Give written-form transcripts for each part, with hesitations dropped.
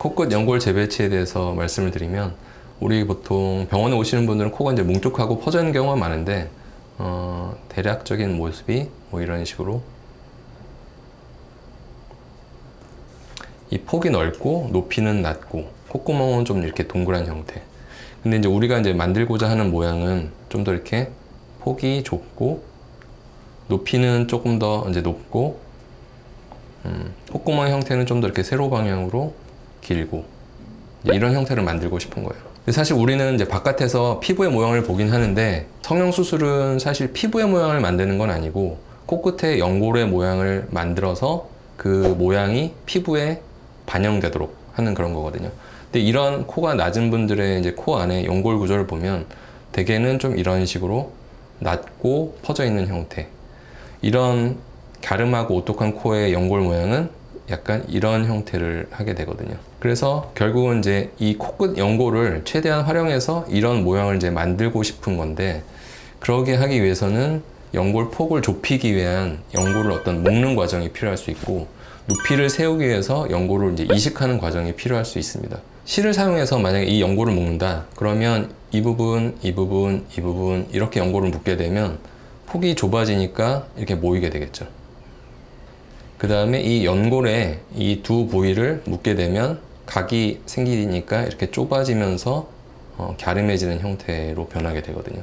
코끝 연골 재배치에 대해서 말씀을 드리면, 우리 보통 병원에 오시는 분들은 코가 이제 뭉툭하고 퍼져 있는 경우가 많은데, 대략적인 모습이 뭐 이런 식으로 이 폭이 넓고 높이는 낮고 콧구멍은 좀 이렇게 동그란 형태. 근데 이제 우리가 이제 만들고자 하는 모양은 좀 더 이렇게 폭이 좁고 높이는 조금 더 이제 높고 콧구멍 형태는 좀 더 이렇게 세로 방향으로 길고 이런 형태를 만들고 싶은 거예요. 근데 사실 우리는 이제 바깥에서 피부의 모양을 보긴 하는데, 성형수술은 사실 피부의 모양을 만드는 건 아니고 코끝의 연골의 모양을 만들어서 그 모양이 피부에 반영되도록 하는 그런 거거든요. 근데 이런 코가 낮은 분들의 이제 코 안에 연골 구조를 보면 대개는 좀 이런 식으로 낮고 퍼져 있는 형태. 이런 갸름하고 오똑한 코의 연골 모양은 약간 이런 형태를 하게 되거든요. 그래서 결국은 이제 이 코끝 연골을 최대한 활용해서 이런 모양을 이제 만들고 싶은 건데, 그러게 하기 위해서는 연골 폭을 좁히기 위한 연골을 어떤 묶는 과정이 필요할 수 있고, 높이를 세우기 위해서 연골을 이제 이식하는 과정이 필요할 수 있습니다. 실을 사용해서 만약에 이 연골을 묶는다 그러면 이 부분, 이 부분, 이 부분 이렇게 연골을 묶게 되면 폭이 좁아지니까 이렇게 모이게 되겠죠. 그 다음에 이 연골에 이 두 부위를 묶게 되면 각이 생기니까 이렇게 좁아지면서 갸름해지는 형태로 변하게 되거든요.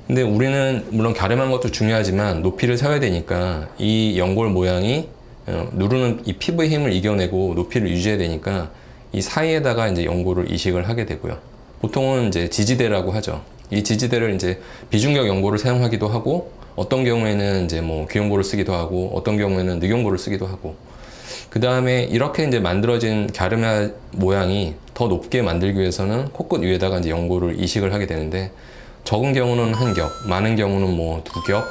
근데 우리는 물론 갸름한 것도 중요하지만 높이를 세워야 되니까 이 연골 모양이 누르는 이 피부의 힘을 이겨내고 높이를 유지해야 되니까 이 사이에다가 이제 연골을 이식을 하게 되고요. 보통은 이제 지지대라고 하죠. 이 지지대를 이제 비중격 연골을 사용하기도 하고, 어떤 경우에는 이제 뭐 귀연골을 쓰기도 하고, 어떤 경우에는 늑연골을 쓰기도 하고, 그 다음에 이렇게 이제 만들어진 갸름한 모양이 더 높게 만들기 위해서는 코끝 위에다가 이제 연골을 이식을 하게 되는데, 적은 경우는 한 겹, 많은 경우는 뭐 두 겹,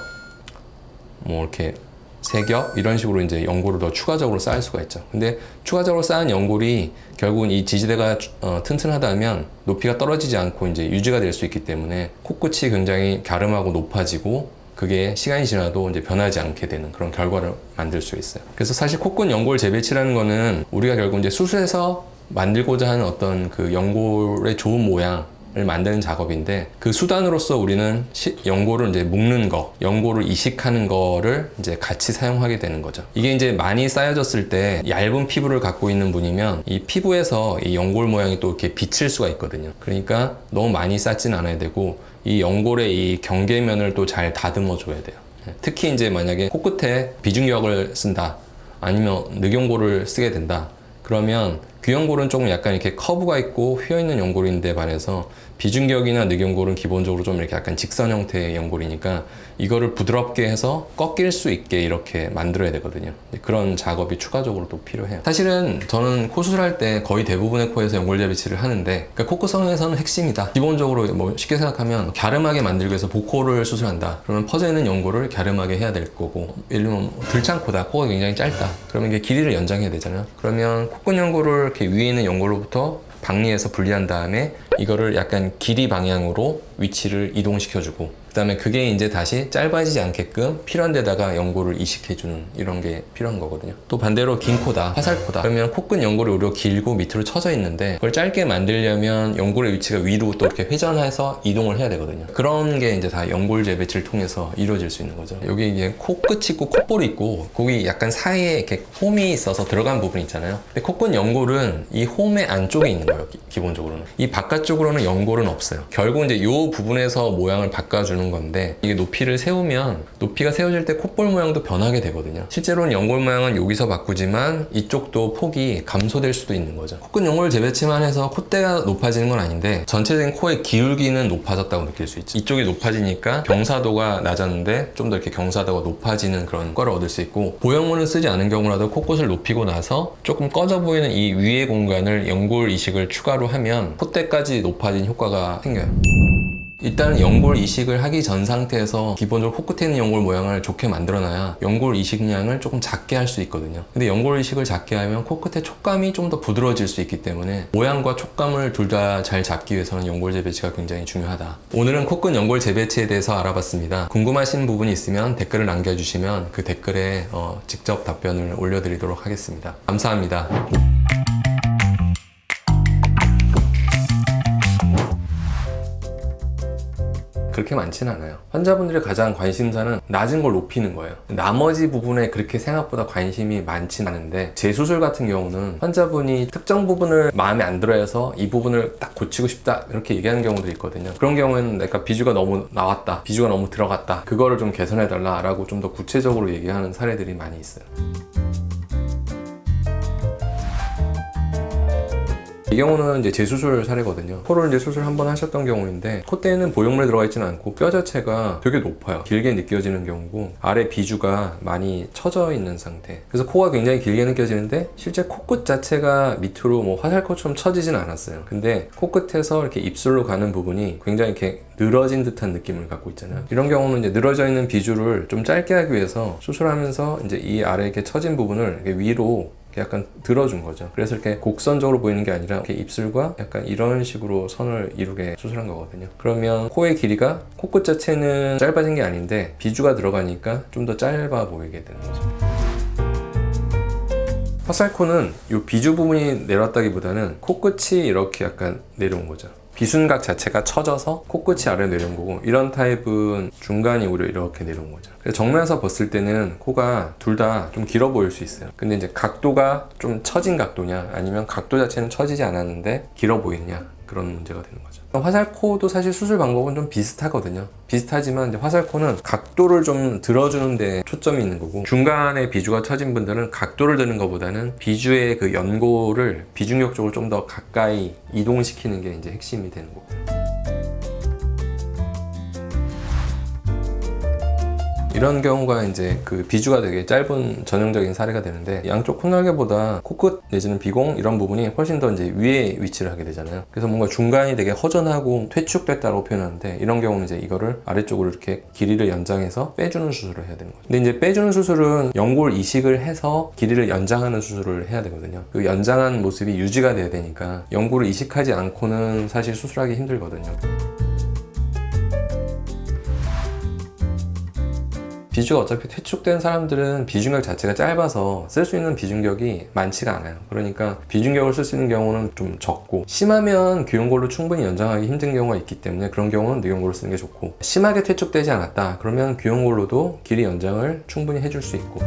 뭐 이렇게 세 겹 이런 식으로 이제 연골을 더 추가적으로 쌓을 수가 있죠. 근데 추가적으로 쌓은 연골이 결국은 이 지지대가 튼튼하다면 높이가 떨어지지 않고 이제 유지가 될 수 있기 때문에 코끝이 굉장히 갸름하고 높아지고, 그게 시간이 지나도 이제 변하지 않게 되는 그런 결과를 만들 수 있어요. 그래서 사실 코끝 연골 재배치라는 거는 우리가 결국 이제 수술해서 만들고자 하는 어떤 그 연골의 좋은 모양을 만드는 작업인데, 그 수단으로서 우리는 연골을 이제 묶는 거, 연골을 이식하는 거를 이제 같이 사용하게 되는 거죠. 이게 이제 많이 쌓여졌을 때 얇은 피부를 갖고 있는 분이면 이 피부에서 이 연골 모양이 또 이렇게 비칠 수가 있거든요. 그러니까 너무 많이 쌓진 않아야 되고, 이 연골의 이 경계면을 또 잘 다듬어 줘야 돼요. 특히 이제 만약에 코끝에 비중격을 쓴다, 아니면 늑연골을 쓰게 된다 그러면, 귀연골은 조금 약간 이렇게 커브가 있고 휘어있는 연골인데 반해서 비중격이나 늑연골은 기본적으로 좀 이렇게 약간 직선 형태의 연골이니까 이거를 부드럽게 해서 꺾일 수 있게 이렇게 만들어야 되거든요. 그런 작업이 추가적으로 또 필요해요. 사실은 저는 코 수술할 때 거의 대부분의 코에서 연골 재배치를 하는데, 그러니까 코끝 성형에서는 핵심이다. 기본적으로 뭐 쉽게 생각하면 갸름하게 만들기 위해서 복코를 수술한다 그러면 퍼져 있는 연골을 갸름하게 해야 될 거고, 예를 들면 들창코다, 코가 굉장히 짧다 그러면 이게 길이를 연장해야 되잖아요. 그러면 코끝 연골을 이렇게 위에 있는 연골로부터 박리해서 분리한 다음에 이거를 약간 길이 방향으로 위치를 이동시켜주고, 그 다음에 그게 이제 다시 짧아지지 않게끔 필요한 데다가 연골을 이식해주는 이런 게 필요한 거거든요. 또 반대로 긴 코다, 화살코다 그러면 코끝 연골이 오히려 길고 밑으로 처져 있는데, 그걸 짧게 만들려면 연골의 위치가 위로 또 이렇게 회전해서 이동을 해야 되거든요. 그런 게 이제 다 연골 재배치를 통해서 이루어질 수 있는 거죠. 여기 이게 코끝이 있고 콧볼이 있고, 거기 약간 사이에 이렇게 홈이 있어서 들어간 부분이 있잖아요. 근데 코끝 연골은 이 홈의 안쪽에 있는 거예요. 기본적으로는 이 바깥쪽으로는 연골은 없어요. 결국 이제 이 부분에서 모양을 바꿔주는 건데, 이게 높이를 세우면 높이가 세워질 때 콧볼 모양도 변하게 되거든요. 실제로는 연골 모양은 여기서 바꾸지만 이쪽도 폭이 감소될 수도 있는 거죠. 코끝 연골 재배치만 해서 콧대가 높아지는 건 아닌데, 전체적인 코의 기울기는 높아졌다고 느낄 수 있죠. 이쪽이 높아지니까 경사도가 낮았는데 좀 더 이렇게 경사도가 높아지는 그런 효과를 얻을 수 있고, 보형물을 쓰지 않은 경우라도 코끝을 높이고 나서 조금 꺼져 보이는 이 위의 공간을 연골 이식을 추가로 하면 콧대까지 높아진 효과가 생겨요. 일단 연골 이식을 하기 전 상태에서 기본적으로 코끝에 있는 연골 모양을 좋게 만들어놔야 연골 이식량을 조금 작게 할 수 있거든요. 근데 연골 이식을 작게 하면 코끝의 촉감이 좀 더 부드러워질 수 있기 때문에 모양과 촉감을 둘 다 잘 잡기 위해서는 연골 재배치가 굉장히 중요하다. 오늘은 코끝 연골 재배치에 대해서 알아봤습니다. 궁금하신 부분이 있으면 댓글을 남겨주시면 그 댓글에 직접 답변을 올려드리도록 하겠습니다. 감사합니다. 그렇게 많지는 않아요. 환자분들이 가장 관심사는 낮은 걸 높이는 거예요. 나머지 부분에 그렇게 생각보다 관심이 많지는 않은데, 재수술 같은 경우는 환자분이 특정 부분을 마음에 안 들어해서 이 부분을 딱 고치고 싶다 이렇게 얘기하는 경우도 있거든요. 그런 경우에는 내가 비주가 너무 나왔다, 비주가 너무 들어갔다, 그거를 좀 개선해달라 라고 좀 더 구체적으로 얘기하는 사례들이 많이 있어요. 이 경우는 이제 재수술 사례거든요. 코를 이제 수술 한번 하셨던 경우인데, 콧대에는 보형물 들어가 있지는 않고 뼈 자체가 되게 높아요. 길게 느껴지는 경우고, 아래 비주가 많이 처져 있는 상태. 그래서 코가 굉장히 길게 느껴지는데 실제 코끝 자체가 밑으로 뭐 화살코처럼 처지진 않았어요. 근데 코끝에서 이렇게 입술로 가는 부분이 굉장히 이렇게 늘어진 듯한 느낌을 갖고 있잖아요. 이런 경우는 이제 늘어져 있는 비주를 좀 짧게 하기 위해서 수술하면서 이제 이 아래 이렇게 처진 부분을 이렇게 위로 약간 들어준 거죠. 그래서 이렇게 곡선적으로 보이는 게 아니라 이렇게 입술과 약간 이런 식으로 선을 이루게 수술한 거거든요. 그러면 코의 길이가 코끝 자체는 짧아진 게 아닌데 비주가 들어가니까 좀 더 짧아 보이게 되는 거죠. 화살코는 이 비주 부분이 내려왔다기보다는 코끝이 이렇게 약간 내려온 거죠. 비순각 자체가 처져서 코끝이 아래로 내려온 거고, 이런 타입은 중간이 오히려 이렇게 내려온 거죠. 그래서 정면에서 봤을 때는 코가 둘 다 좀 길어 보일 수 있어요. 근데 이제 각도가 좀 처진 각도냐, 아니면 각도 자체는 처지지 않았는데 길어 보이느냐, 그런 문제가 되는 거죠. 화살코도 사실 수술 방법은 좀 비슷하거든요. 비슷하지만 이제 화살코는 각도를 좀 들어주는 데 초점이 있는 거고, 중간에 비주가 처진 분들은 각도를 드는 것보다는 비주의 그 연골을 비중격 쪽으로 좀 더 가까이 이동시키는 게 이제 핵심이 되는 거고. 이런 경우가 이제 그 비주가 되게 짧은 전형적인 사례가 되는데, 양쪽 콧날개보다 코끝 내지는 비공 이런 부분이 훨씬 더 이제 위에 위치를 하게 되잖아요. 그래서 뭔가 중간이 되게 허전하고 퇴축됐다고 표현하는데, 이런 경우는 이제 이거를 아래쪽으로 이렇게 길이를 연장해서 빼주는 수술을 해야 되는 거죠. 근데 이제 빼주는 수술은 연골 이식을 해서 길이를 연장하는 수술을 해야 되거든요. 그 연장한 모습이 유지가 돼야 되니까 연골을 이식하지 않고는 사실 수술하기 힘들거든요. 비주가 어차피 퇴축된 사람들은 비중격 자체가 짧아서 쓸 수 있는 비중격이 많지가 않아요. 그러니까 비중격을 쓸 수 있는 경우는 좀 적고, 심하면 귀연골로 충분히 연장하기 힘든 경우가 있기 때문에 그런 경우는 뇌연골을 쓰는 게 좋고, 심하게 퇴축되지 않았다 그러면 귀연골로도 길이 연장을 충분히 해줄 수 있고.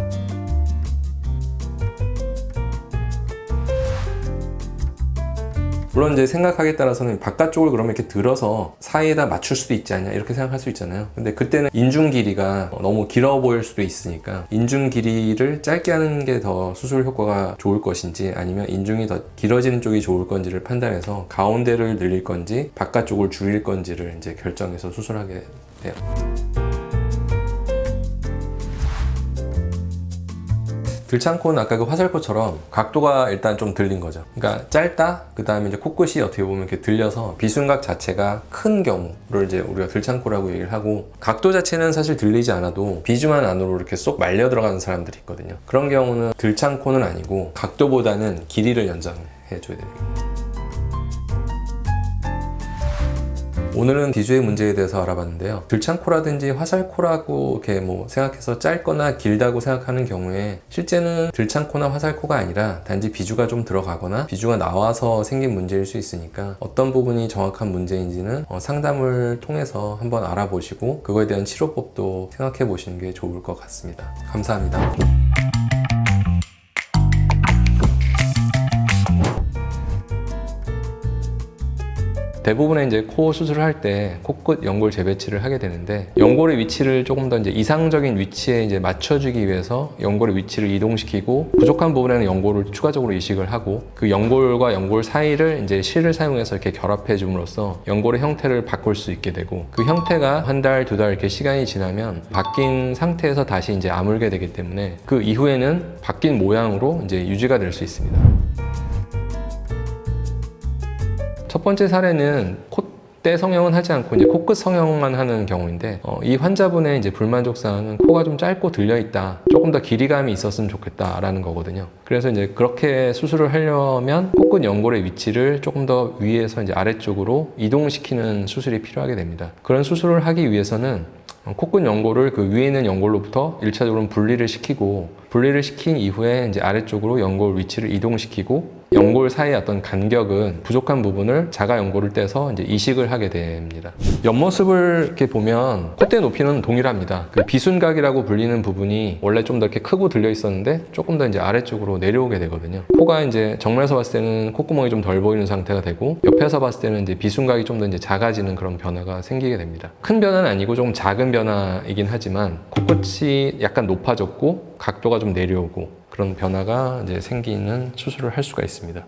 물론 이제 생각하기에 따라서는 바깥쪽을 그러면 이렇게 들어서 사이에다 맞출 수도 있지 않냐 이렇게 생각할 수 있잖아요. 근데 그때는 인중 길이가 너무 길어 보일 수도 있으니까 인중 길이를 짧게 하는 게 더 수술 효과가 좋을 것인지, 아니면 인중이 더 길어지는 쪽이 좋을 건지를 판단해서 가운데를 늘릴 건지 바깥쪽을 줄일 건지를 이제 결정해서 수술하게 돼요. 들창코는 아까 그 화살코처럼 각도가 일단 좀 들린 거죠. 그러니까 짧다, 그 다음에 이제 코끝이 어떻게 보면 이렇게 들려서 비순각 자체가 큰 경우를 이제 우리가 들창코라고 얘기를 하고, 각도 자체는 사실 들리지 않아도 비주만 안으로 이렇게 쏙 말려 들어가는 사람들이 있거든요. 그런 경우는 들창코는 아니고 각도보다는 길이를 연장해 줘야 됩니다. 오늘은 비주의 문제에 대해서 알아봤는데요. 들창코라든지 화살코라고 이렇게 뭐 생각해서 짧거나 길다고 생각하는 경우에 실제는 들창코나 화살코가 아니라 단지 비주가 좀 들어가거나 비주가 나와서 생긴 문제일 수 있으니까, 어떤 부분이 정확한 문제인지는 상담을 통해서 한번 알아보시고 그거에 대한 치료법도 생각해 보시는 게 좋을 것 같습니다. 감사합니다. 대부분의 이제 코 수술을 할 때 코끝 연골 재배치를 하게 되는데, 연골의 위치를 조금 더 이제 이상적인 위치에 이제 맞춰주기 위해서 연골의 위치를 이동시키고, 부족한 부분에는 연골을 추가적으로 이식을 하고, 그 연골과 연골 사이를 이제 실을 사용해서 이렇게 결합해 줌으로써 연골의 형태를 바꿀 수 있게 되고, 그 형태가 한 달, 두 달 이렇게 시간이 지나면 바뀐 상태에서 다시 이제 아물게 되기 때문에 그 이후에는 바뀐 모양으로 이제 유지가 될 수 있습니다. 첫 번째 사례는 콧대 성형은 하지 않고 이제 코끝 성형만 하는 경우인데, 이 환자분의 이제 불만족 사항은 코가 좀 짧고 들려 있다, 조금 더 길이감이 있었으면 좋겠다라는 거거든요. 그래서 이제 그렇게 수술을 하려면 코끝 연골의 위치를 조금 더 위에서 이제 아래쪽으로 이동시키는 수술이 필요하게 됩니다. 그런 수술을 하기 위해서는 코끝 연골을 그 위에 있는 연골로부터 1차적으로 분리를 시키고, 분리를 시킨 이후에 이제 아래쪽으로 연골 위치를 이동시키고, 연골 사이의 어떤 간격은 부족한 부분을 자가 연골을 떼서 이제 이식을 하게 됩니다. 옆모습을 이렇게 보면 콧대 높이는 동일합니다. 그 비순각이라고 불리는 부분이 원래 좀 더 이렇게 크고 들려 있었는데 조금 더 이제 아래쪽으로 내려오게 되거든요. 코가 이제 정면에서 봤을 때는 콧구멍이 좀 덜 보이는 상태가 되고 옆에서 봤을 때는 이제 비순각이 좀 더 이제 작아지는 그런 변화가 생기게 됩니다. 큰 변화는 아니고 조금 작은 변화이긴 하지만 코끝이 약간 높아졌고 각도가 좀 내려오고 그런 변화가 이제 생기는 수술을 할 수가 있습니다.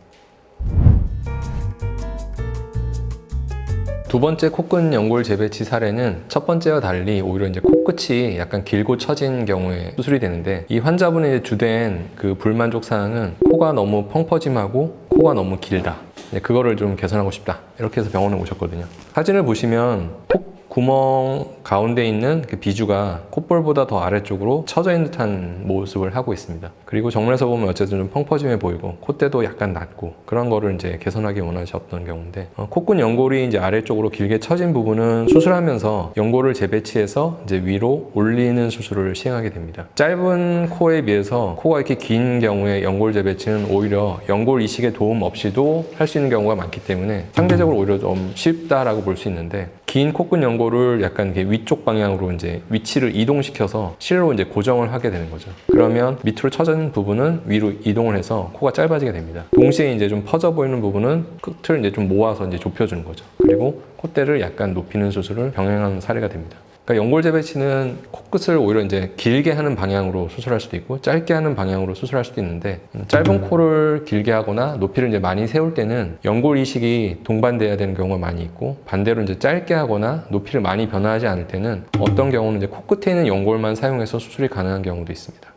두 번째 코끝 연골 재배치 사례는 첫 번째와 달리 오히려 이제 코끝이 약간 길고 처진 경우에 수술이 되는데, 이 환자분의 주된 그 불만족 사항은 코가 너무 펑퍼짐하고 코가 너무 길다, 그거를 좀 개선하고 싶다, 이렇게 해서 병원에 오셨거든요. 사진을 보시면 코 구멍 가운데 있는 그 비주가 콧볼보다 더 아래쪽으로 처져 있는 듯한 모습을 하고 있습니다. 그리고 정면에서 보면 어쨌든 좀 펑퍼짐해 보이고 콧대도 약간 낮고, 그런 거를 이제 개선하기 원하셨던 경우인데, 코끝 연골이 이제 아래쪽으로 길게 처진 부분은 수술하면서 연골을 재배치해서 이제 위로 올리는 수술을 시행하게 됩니다. 짧은 코에 비해서 코가 이렇게 긴 경우에 연골 재배치는 오히려 연골 이식의 도움 없이도 할 수 있는 경우가 많기 때문에 상대적으로 오히려 좀 쉽다라고 볼 수 있는데, 긴 코끝 연골을 약간 이렇게 위쪽 방향으로 이제 위치를 이동시켜서 실로 이제 고정을 하게 되는 거죠. 그러면 밑으로 처진 부분은 위로 이동을 해서 코가 짧아지게 됩니다. 동시에 이제 좀 퍼져 보이는 부분은 끝을 이제 좀 모아서 이제 좁혀주는 거죠. 그리고 콧대를 약간 높이는 수술을 병행하는 사례가 됩니다. 그러니까 연골 재배치는 코끝을 오히려 이제 길게 하는 방향으로 수술할 수도 있고 짧게 하는 방향으로 수술할 수도 있는데, 짧은 코를 길게 하거나 높이를 이제 많이 세울 때는 연골 이식이 동반돼야 되는 경우가 많이 있고, 반대로 이제 짧게 하거나 높이를 많이 변화하지 않을 때는 어떤 경우는 이제 코끝에 있는 연골만 사용해서 수술이 가능한 경우도 있습니다.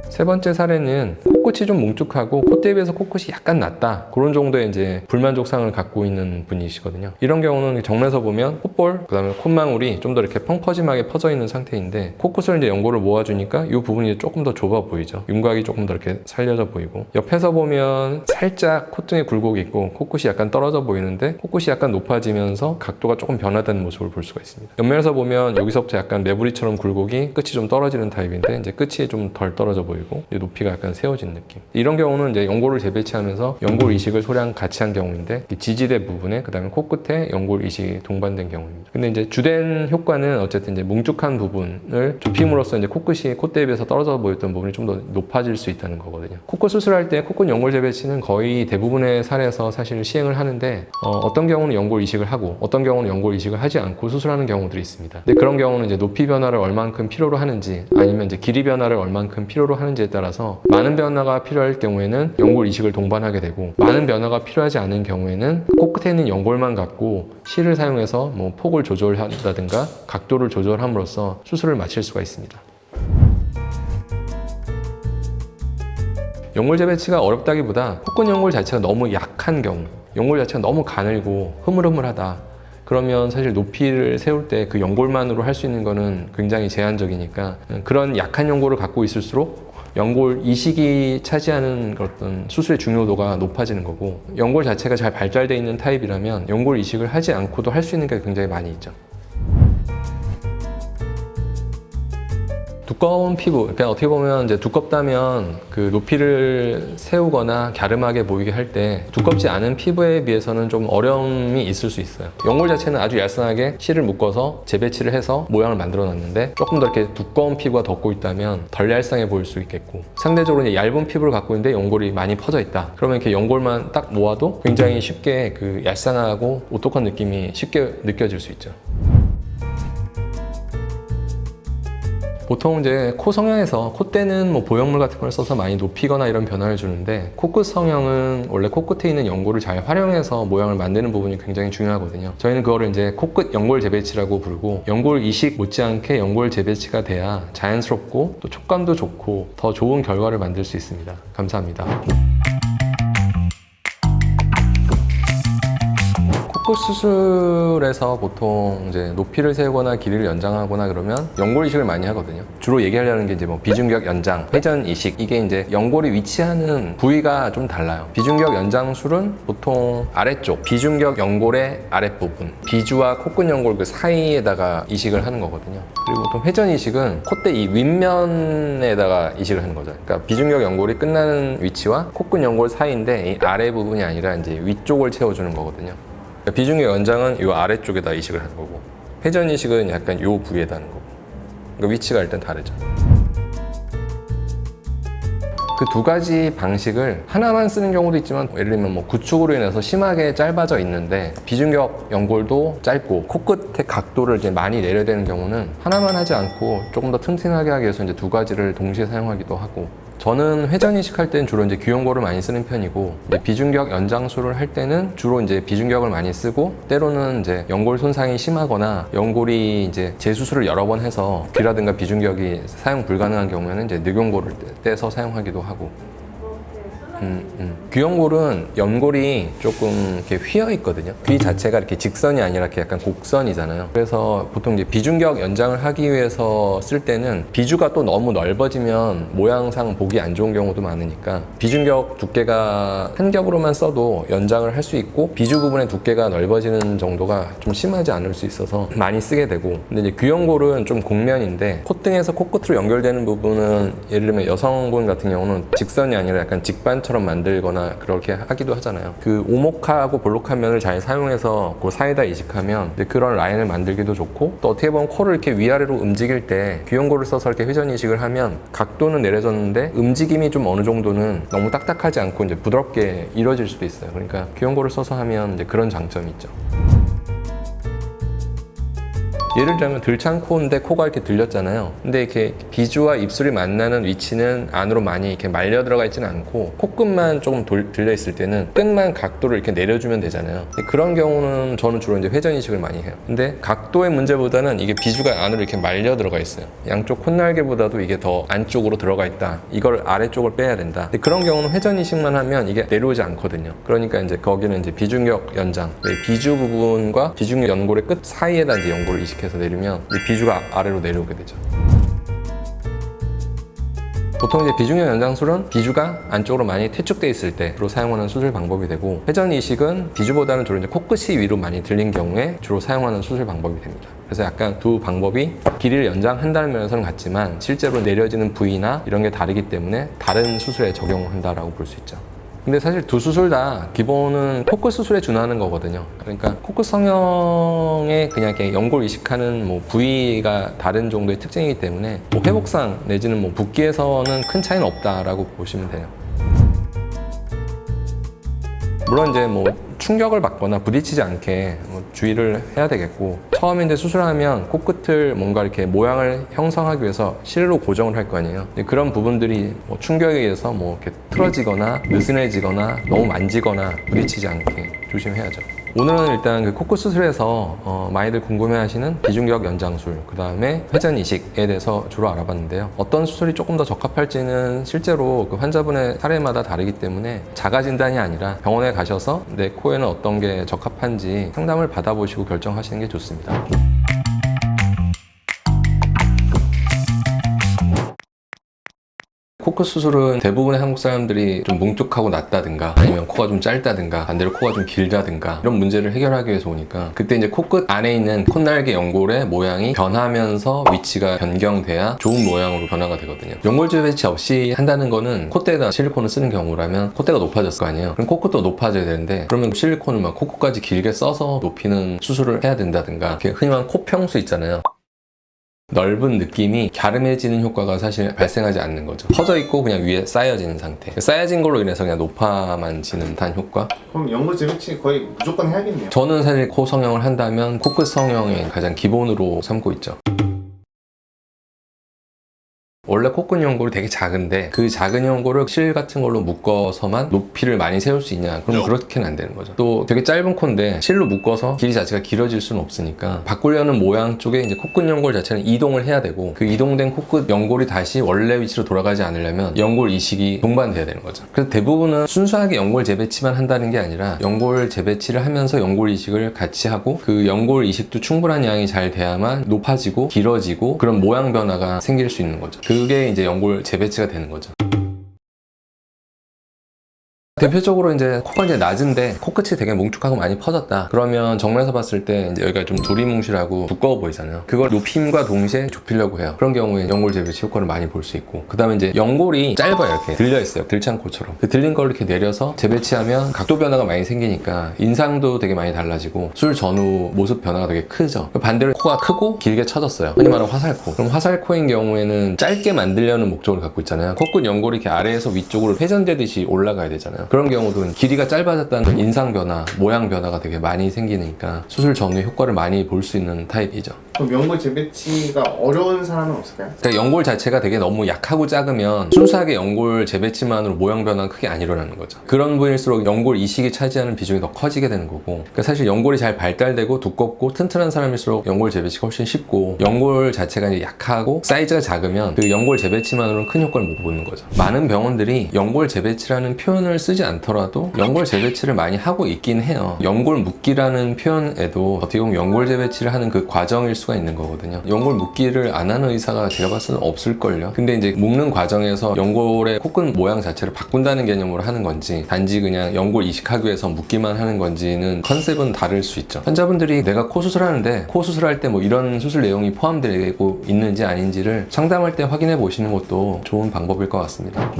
세 번째 사례는 코끝이 좀 뭉툭하고 콧대에 비해서 코끝이 약간 낮다, 그런 정도의 이제 불만족사항을 갖고 있는 분이시거든요. 이런 경우는 정면에서 보면 콧볼, 그 다음에 콧망울이 좀 더 이렇게 펑퍼짐하게 퍼져 있는 상태인데, 코끝을 이제 연골을 모아주니까 이 부분이 조금 더 좁아 보이죠. 윤곽이 조금 더 이렇게 살려져 보이고, 옆에서 보면 살짝 콧등에 굴곡이 있고 코끝이 약간 떨어져 보이는데 코끝이 약간 높아지면서 각도가 조금 변화된 모습을 볼 수가 있습니다. 옆면에서 보면 여기서부터 약간 매부리처럼 굴곡이 끝이 좀 떨어지는 타입인데, 이제 끝이 좀 덜 떨어져 보이고 높이가 약간 세워진 느낌. 이런 경우는 이제 연골을 재배치하면서 연골 이식을 소량 같이 한 경우인데, 지지대 부분에 그 다음에 코끝에 연골 이식이 동반된 경우입니다. 근데 이제 주된 효과는 어쨌든 이제 뭉툭한 부분을 좁힘으로써 이제 코끝이 콧대에 비해서 떨어져 보였던 부분이 좀 더 높아질 수 있다는 거거든요. 코끝 수술할 때 코끝 연골 재배치는 거의 대부분의 사례에서 사실 시행을 하는데, 어떤 경우는 연골 이식을 하고 어떤 경우는 연골 이식을 하지 않고 수술하는 경우들이 있습니다. 근데 그런 경우는 이제 높이 변화를 얼만큼 필요로 하는지, 아니면 이제 길이 변화를 얼만큼 필요로 하는지에 따라서 많은 변화가 필요할 경우에는 연골 이식을 동반하게 되고, 많은 변화가 필요하지 않은 경우에는 코끝에 있는 연골만 갖고 실을 사용해서 뭐 폭을 조절한다든가 각도를 조절함으로써 수술을 마칠 수가 있습니다. 연골 재배치가 어렵다기보다 코끝 연골 자체가 너무 약한 경우, 연골 자체가 너무 가늘고 흐물흐물하다, 그러면 사실 높이를 세울 때 그 연골만으로 할 수 있는 거는 굉장히 제한적이니까, 그런 약한 연골을 갖고 있을수록 연골 이식이 차지하는 어떤 수술의 중요도가 높아지는 거고, 연골 자체가 잘 발달되어 있는 타입이라면 연골 이식을 하지 않고도 할 수 있는 게 굉장히 많이 있죠. 두꺼운 피부, 그러니까 어떻게 보면 이제 두껍다면 그 높이를 세우거나 갸름하게 보이게 할 때 두껍지 않은 피부에 비해서는 좀 어려움이 있을 수 있어요. 연골 자체는 아주 얄쌍하게 실을 묶어서 재배치를 해서 모양을 만들어 놨는데, 조금 더 이렇게 두꺼운 피부가 덮고 있다면 덜 얄쌍해 보일 수 있겠고, 상대적으로 이제 얇은 피부를 갖고 있는데 연골이 많이 퍼져 있다, 그러면 이렇게 연골만 딱 모아도 굉장히 쉽게 그 얄쌍하고 오똑한 느낌이 쉽게 느껴질 수 있죠. 보통 이제 코 성형에서 콧대는 뭐 보형물 같은 걸 써서 많이 높이거나 이런 변화를 주는데, 코끝 성형은 원래 코끝에 있는 연골을 잘 활용해서 모양을 만드는 부분이 굉장히 중요하거든요. 저희는 그거를 이제 코끝 연골 재배치라고 부르고, 연골 이식 못지않게 연골 재배치가 돼야 자연스럽고 또 촉감도 좋고 더 좋은 결과를 만들 수 있습니다. 감사합니다. 코끝 수술에서 보통 이제 높이를 세우거나 길이를 연장하거나 그러면 연골 이식을 많이 하거든요. 주로 얘기하려는 게 이제 뭐 비중격 연장, 회전 이식, 이게 이제 연골이 위치하는 부위가 좀 달라요. 비중격 연장술은 보통 아래쪽 비중격 연골의 아랫부분, 비주와 코끝 연골 그 사이에다가 이식을 하는 거거든요. 그리고 보통 회전 이식은 콧대 이 윗면에다가 이식을 하는 거죠. 그러니까 비중격 연골이 끝나는 위치와 코끝 연골 사이인데 이 아래 부분이 아니라 이제 위쪽을 채워주는 거거든요. 그러니까 비중격 연장은 이 아래쪽에다 이식을 하는 거고, 회전 이식은 약간 이 부위에다 하는 거고. 그러니까 위치가 일단 다르죠. 그 두 가지 방식을 하나만 쓰는 경우도 있지만, 예를 들면 뭐 구축으로 인해서 심하게 짧아져 있는데 비중격 연골도 짧고 코끝의 각도를 이제 많이 내려야 되는 경우는 하나만 하지 않고 조금 더 튼튼하게 하기 위해서 이제 두 가지를 동시에 사용하기도 하고, 저는 회전 이식할 때는 주로 이제 귀연골을 많이 쓰는 편이고, 이제 비중격 연장술을 할 때는 주로 이제 비중격을 많이 쓰고, 때로는 이제 연골 손상이 심하거나 연골이 이제 재수술을 여러 번 해서 귀라든가 비중격이 사용 불가능한 경우에는 이제 늑연골을 떼서 사용하기도 하고. 귀연골은 연골이 조금 이렇게 휘어 있거든요. 귀 자체가 이렇게 직선이 아니라 이렇게 약간 곡선이잖아요. 그래서 보통 이제 비중격 연장을 하기 위해서 쓸 때는 비주가 또 너무 넓어지면 모양상 보기 안 좋은 경우도 많으니까 비중격 두께가 한 겹으로만 써도 연장을 할 수 있고, 비주 부분의 두께가 넓어지는 정도가 좀 심하지 않을 수 있어서 많이 쓰게 되고, 근데 이제 귀연골은 좀 곡면인데 콧등에서 코끝으로 연결되는 부분은 예를 들면 여성분 같은 경우는 직선이 아니라 약간 직반처럼 만들거나 그렇게 하기도 하잖아요. 그 오목하고 볼록한 면을 잘 사용해서 그 사이에다 이식하면 그런 라인을 만들기도 좋고, 또 어떻게 보면 코를 이렇게 위아래로 움직일 때 귀연골을 써서 이렇게 회전 이식을 하면 각도는 내려졌는데 움직임이 좀 어느 정도는 너무 딱딱하지 않고 이제 부드럽게 이루어질 수도 있어요. 그러니까 귀연골을 써서 하면 이제 그런 장점이 있죠. 예를 들면 들창코인데 코가 이렇게 들렸잖아요. 근데 이렇게 비주와 입술이 만나는 위치는 안으로 많이 이렇게 말려 들어가 있지는 않고 코끝만 조금 들려 있을 때는 끝만 각도를 이렇게 내려주면 되잖아요. 그런 경우는 저는 주로 이제 회전 이식을 많이 해요. 근데 각도의 문제보다는 이게 비주가 안으로 이렇게 말려 들어가 있어요. 양쪽 콧날개보다도 이게 더 안쪽으로 들어가 있다. 이걸 아래쪽을 빼야 된다. 근데 그런 경우는 회전 이식만 하면 이게 내려오지 않거든요. 그러니까 이제 거기는 이제 비중격 연장, 비주 부분과 비중격 연골의 끝 사이에다 이제 연골을 이식해서 내리면 비주가 아래로 내려오게 되죠. 보통 이제 비중격 연장술은 비주가 안쪽으로 많이 퇴축돼 있을 때 주로 사용하는 수술 방법이 되고, 회전 이식은 비주보다는 주로 이제 코끝이 위로 많이 들린 경우에 주로 사용하는 수술 방법이 됩니다. 그래서 약간 두 방법이 길이를 연장한다는 면에서는 같지만 실제로 내려지는 부위나 이런 게 다르기 때문에 다른 수술에 적용한다라고 볼 수 있죠. 근데 사실 두 수술 다 기본은 코끝 수술에 준하는 거거든요. 그러니까 코끝 성형에 그냥 이렇게 연골 이식하는 뭐 부위가 다른 정도의 특징이기 때문에 뭐 회복상 내지는 뭐 붓기에서는 큰 차이는 없다라고 보시면 돼요. 물론 이제 뭐 충격을 받거나 부딪히지 않게 뭐 주의를 해야 되겠고, 처음에 이제 수술하면 코끝을 뭔가 이렇게 모양을 형성하기 위해서 실로 고정을 할 거 아니에요. 그런 부분들이 뭐 충격에 의해서 뭐 이렇게 틀어지거나 느슨해지거나 너무 만지거나 부딪히지 않게 조심해야죠. 오늘은 일단 그 코끝 수술에서 많이들 궁금해하시는 비중격 연장술, 그 다음에 회전 이식에 대해서 주로 알아봤는데요. 어떤 수술이 조금 더 적합할지는 실제로 그 환자분의 사례마다 다르기 때문에 자가 진단이 아니라 병원에 가셔서 내 코에는 어떤 게 적합한지 상담을 받아보시고 결정하시는 게 좋습니다. 코끝 수술은 대부분의 한국 사람들이 좀 뭉툭하고 낮다든가 아니면 코가 좀 짧다든가 반대로 코가 좀 길다든가 이런 문제를 해결하기 위해서 오니까, 그때 이제 코끝 안에 있는 콧날개 연골의 모양이 변하면서 위치가 변경돼야 좋은 모양으로 변화가 되거든요. 연골질 배치 없이 한다는 거는 콧대에다 실리콘을 쓰는 경우라면 콧대가 높아졌을 거 아니에요. 그럼 코끝도 높아져야 되는데, 그러면 실리콘을 막 코끝까지 길게 써서 높이는 수술을 해야 된다든가, 흔히 말하는 코평수 있잖아요. 넓은 느낌이 갸름해지는 효과가 사실 발생하지 않는 거죠. 퍼져 있고 그냥 위에 쌓여지는 상태. 쌓여진 걸로 인해서 그냥 높아만 지는 단 효과. 그럼 연골질 배치 거의 무조건 해야겠네요. 저는 사실 코 성형을 한다면 코끝 성형의 가장 기본으로 삼고 있죠. 원래 코끝 연골이 되게 작은데 그 작은 연골을 실 같은 걸로 묶어서만 높이를 많이 세울 수 있냐? 그럼 그렇게는 안 되는 거죠. 또 되게 짧은 코인데 실로 묶어서 길이 자체가 길어질 수는 없으니까 바꾸려는 모양 쪽에 이제 코끝 연골 자체는 이동을 해야 되고 그 이동된 코끝 연골이 다시 원래 위치로 돌아가지 않으려면 연골 이식이 동반돼야 되는 거죠. 그래서 대부분은 순수하게 연골 재배치만 한다는 게 아니라 연골 재배치를 하면서 연골 이식을 같이 하고 그 연골 이식도 충분한 양이 잘 돼야만 높아지고 길어지고 그런 모양 변화가 생길 수 있는 거죠. 그게 이제 연골 재배치가 되는 거죠. 대표적으로 이제 코가 이제 낮은데 코끝이 되게 뭉툭하고 많이 퍼졌다. 그러면 정면에서 봤을 때 이제 여기가 좀 두리뭉실하고 두꺼워 보이잖아요. 그걸 높임과 동시에 좁히려고 해요. 그런 경우에 연골 재배치 효과를 많이 볼 수 있고, 그 다음에 이제 연골이 짧아요. 이렇게 들려 있어요. 들창코처럼. 그 들린 걸 이렇게 내려서 재배치하면 각도 변화가 많이 생기니까 인상도 되게 많이 달라지고 술 전후 모습 변화가 되게 크죠. 반대로 코가 크고 길게 쳐졌어요. 흔히 말하는 화살코. 그럼 화살코인 경우에는 짧게 만들려는 목적을 갖고 있잖아요. 코끝 연골이 이렇게 아래에서 위쪽으로 회전되듯이 올라가야 되잖아요. 그런 경우도 길이가 짧아졌다는 인상 변화, 모양 변화가 되게 많이 생기니까 수술 전후에 효과를 많이 볼 수 있는 타입이죠. 그럼 연골 재배치가 어려운 사람은 없을까요? 그러니까 연골 자체가 되게 너무 약하고 작으면 순수하게 연골 재배치만으로 모양 변화는 크게 안 일어나는 거죠. 그런 분일수록 연골 이식이 차지하는 비중이 더 커지게 되는 거고, 그러니까 사실 연골이 잘 발달되고 두껍고 튼튼한 사람일수록 연골 재배치가 훨씬 쉽고, 연골 자체가 이제 약하고 사이즈가 작으면 그 연골 재배치만으로는 큰 효과를 못 보는 거죠. 많은 병원들이 연골 재배치라는 표현을 쓰지 않더라도 연골 재배치를 많이 하고 있긴 해요. 연골 묶기라는 표현에도 어떻게 보면 연골 재배치를 하는 그 과정일 수가 있는 거거든요. 연골 묶기를 안 하는 의사가 제가 봤을 때는 없을걸요. 근데 이제 묶는 과정에서 연골의 코끝 모양 자체를 바꾼다는 개념으로 하는 건지, 단지 그냥 연골 이식하기 위해서 묶기만 하는 건지는 컨셉은 다를 수 있죠. 환자분들이 내가 코 수술하는데 코 수술할 때 뭐 이런 수술 내용이 포함되고 있는지 아닌지를 상담할 때 확인해 보시는 것도 좋은 방법일 것 같습니다.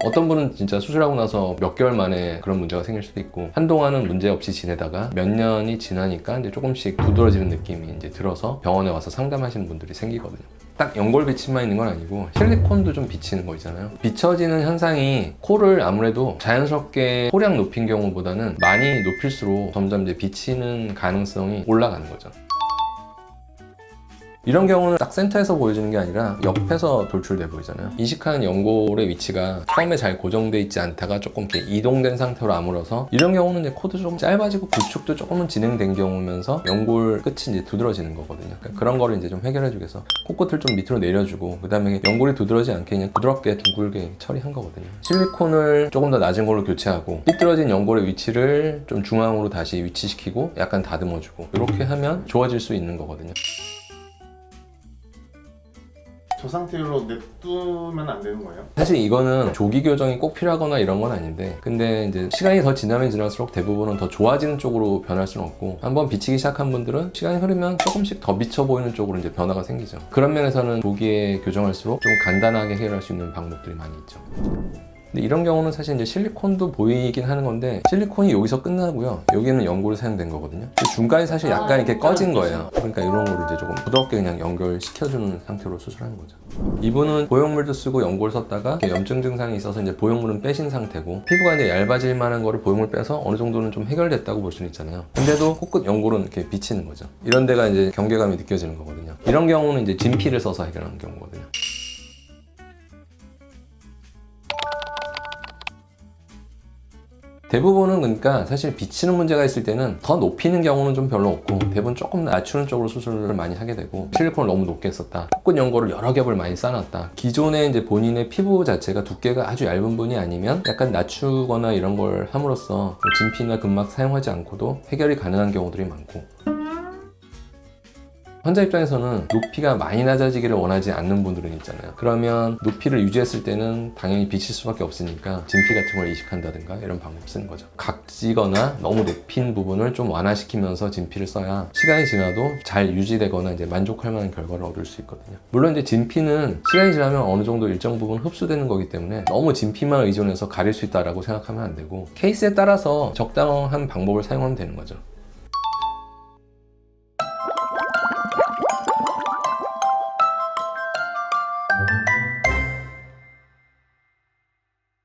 어떤 분은 진짜 수술하고 나서 몇 개월 만에 그런 문제가 생길 수도 있고, 한동안은 문제 없이 지내다가 몇 년이 지나니까 이제 조금씩 두드러지는 느낌이 이제 들어서 병원에 와서 상담하시는 분들이 생기거든요. 딱 연골 비침만 있는 건 아니고 실리콘도 좀 비치는 거 있잖아요. 비쳐지는 현상이 코를 아무래도 자연스럽게 소량 높인 경우보다는 많이 높일수록 점점 이제 비치는 가능성이 올라가는 거죠. 이런 경우는 딱 센터에서 보여지는 게 아니라 옆에서 돌출돼 보이잖아요. 이식한 연골의 위치가 처음에 잘 고정돼 있지 않다가 조금 이렇게 이동된 상태로 아물어서, 이런 경우는 이제 코도 조금 짧아지고 구축도 조금은 진행된 경우면서 연골 끝이 이제 두드러지는 거거든요. 그러니까 그런 거를 이제 좀 해결해주기 위해서 코끝을 좀 밑으로 내려주고, 그 다음에 연골이 두드러지지 않게 그냥 부드럽게 둥글게 처리한 거거든요. 실리콘을 조금 더 낮은 걸로 교체하고 삐뚤어진 연골의 위치를 좀 중앙으로 다시 위치시키고 약간 다듬어주고, 이렇게 하면 좋아질 수 있는 거거든요. 저 상태로 냅두면 안 되는 거예요? 사실 이거는 조기 교정이 꼭 필요하거나 이런 건 아닌데, 근데 이제 시간이 더 지나면 지날수록 대부분은 더 좋아지는 쪽으로 변할 수는 없고, 한번 비치기 시작한 분들은 시간이 흐르면 조금씩 더 비쳐 보이는 쪽으로 이제 변화가 생기죠. 그런 면에서는 조기에 교정할수록 좀 간단하게 해결할 수 있는 방법들이 많이 있죠. 근데 이런 경우는 사실 이제 실리콘도 보이긴 하는 건데, 실리콘이 여기서 끝나고요. 여기는 연골이 사용된 거거든요. 중간에 사실 약간 이렇게 꺼진 거예요. 그러니까 이런 거를 이제 조금 부드럽게 그냥 연결시켜주는 상태로 수술하는 거죠. 이분은 보형물도 쓰고 연골 썼다가 염증 증상이 있어서 이제 보형물은 빼신 상태고, 피부가 이제 얇아질 만한 거를 보형물 빼서 어느 정도는 좀 해결됐다고 볼 수는 있잖아요. 근데도 코끝 연골은 이렇게 비치는 거죠. 이런 데가 이제 경계감이 느껴지는 거거든요. 이런 경우는 이제 진피를 써서 해결하는 경우거든요. 대부분은 그러니까 사실 비치는 문제가 있을 때는 더 높이는 경우는 좀 별로 없고, 대부분 조금 낮추는 쪽으로 수술을 많이 하게 되고, 실리콘을 너무 높게 썼다, 코끝 연골을 여러 겹을 많이 쌓아놨다, 기존에 이제 본인의 피부 자체가 두께가 아주 얇은 분이 아니면 약간 낮추거나 이런 걸 함으로써 진피나 근막 사용하지 않고도 해결이 가능한 경우들이 많고, 환자 입장에서는 높이가 많이 낮아지기를 원하지 않는 분들은 있잖아요. 그러면 높이를 유지했을 때는 당연히 비칠 수밖에 없으니까 진피 같은 걸 이식한다든가 이런 방법 쓰는 거죠. 각지거나 너무 높인 부분을 좀 완화시키면서 진피를 써야 시간이 지나도 잘 유지되거나 이제 만족할 만한 결과를 얻을 수 있거든요. 물론 이제 진피는 시간이 지나면 어느 정도 일정 부분 흡수되는 거기 때문에 너무 진피만 의존해서 가릴 수 있다라고 생각하면 안 되고, 케이스에 따라서 적당한 방법을 사용하면 되는 거죠.